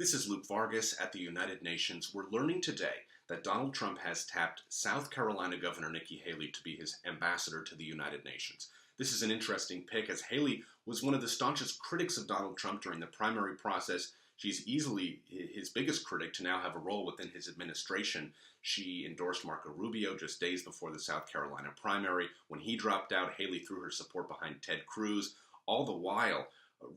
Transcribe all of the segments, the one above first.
This is Luke Vargas at the United Nations. We're learning today that Donald Trump has tapped South Carolina Governor Nikki Haley to be his ambassador to the United Nations. This is an interesting pick as Haley was one of the staunchest critics of Donald Trump during the primary process. She's easily his biggest critic to now have a role within his administration. She endorsed Marco Rubio just days before the South Carolina primary. When he dropped out, Haley threw her support behind Ted Cruz, all the while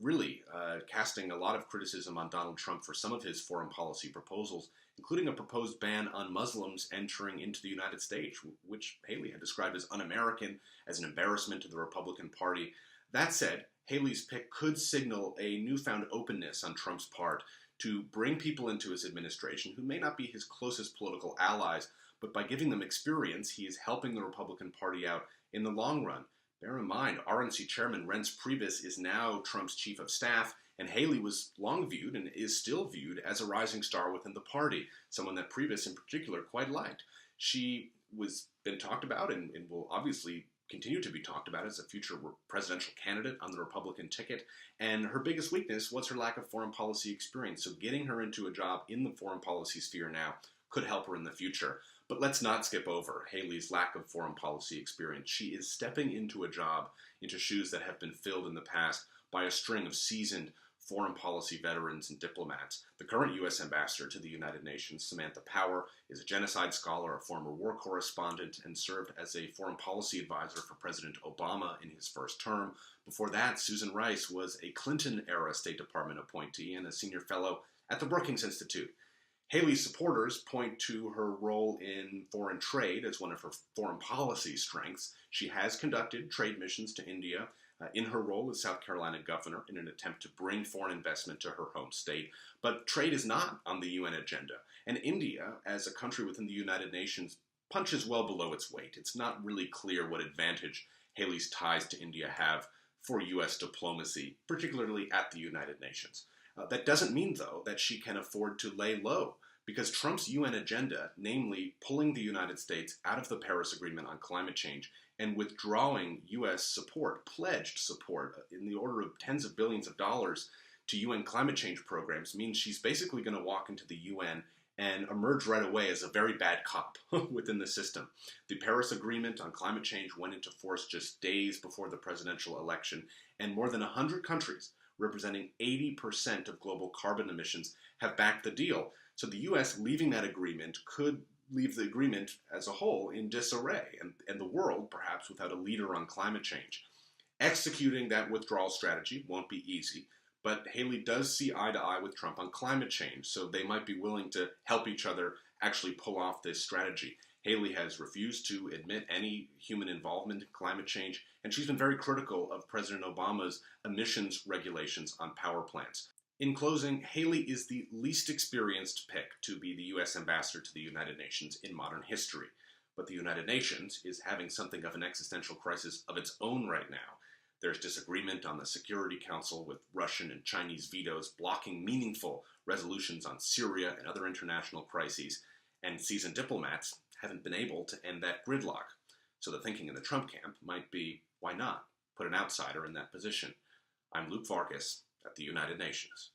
really casting a lot of criticism on Donald Trump for some of his foreign policy proposals, including a proposed ban on Muslims entering into the United States, which Haley had described as un-American, as an embarrassment to the Republican Party. That said, Haley's pick could signal a newfound openness on Trump's part to bring people into his administration who may not be his closest political allies, but by giving them experience, he is helping the Republican Party out in the long run. Bear in mind, RNC Chairman Reince Priebus is now Trump's chief of staff, and Haley was long viewed and is still viewed as a rising star within the party, someone that Priebus in particular quite liked. She was been talked about and will obviously continue to be talked about as a future presidential candidate on the Republican ticket, and her biggest weakness was her lack of foreign policy experience, so getting her into a job in the foreign policy sphere now could help her in the future. But let's not skip over Haley's lack of foreign policy experience. She is stepping into a job, into shoes that have been filled in the past by a string of seasoned foreign policy veterans and diplomats. The current U.S. ambassador to the United Nations, Samantha Power, is a genocide scholar, a former war correspondent, and served as a foreign policy advisor for President Obama in his first term. Before that, Susan Rice was a Clinton-era State Department appointee and a senior fellow at the Brookings Institute. Haley's supporters point to her role in foreign trade as one of her foreign policy strengths. She has conducted trade missions to India in her role as South Carolina governor in an attempt to bring foreign investment to her home state. But trade is not on the UN agenda. And India, as a country within the United Nations, punches well below its weight. It's not really clear what advantage Haley's ties to India have for U.S. diplomacy, particularly at the United Nations. That doesn't mean, though, that she can afford to lay low, because Trump's UN agenda, namely pulling the United States out of the Paris Agreement on climate change and withdrawing U.S. support, pledged support in the order of tens of billions of dollars to UN climate change programs, means she's basically going to walk into the UN and emerge right away as a very bad cop within the system. The Paris Agreement on climate change went into force just days before the presidential election, and more than 100 countries representing 80% of global carbon emissions have backed the deal. So the U.S. leaving that agreement could leave the agreement as a whole in disarray, and the world perhaps without a leader on climate change. Executing that withdrawal strategy won't be easy, but Haley does see eye to eye with Trump on climate change, so they might be willing to help each other actually pull off this strategy. Haley has refused to admit any human involvement in climate change, and she's been very critical of President Obama's emissions regulations on power plants. In closing, Haley is the least experienced pick to be the U.S. ambassador to the United Nations in modern history. But the United Nations is having something of an existential crisis of its own right now. There's disagreement on the Security Council with Russian and Chinese vetoes blocking meaningful resolutions on Syria and other international crises, and seasoned diplomats haven't been able to end that gridlock. So the thinking in the Trump camp might be, why not put an outsider in that position? I'm Luke Vargas at the United Nations.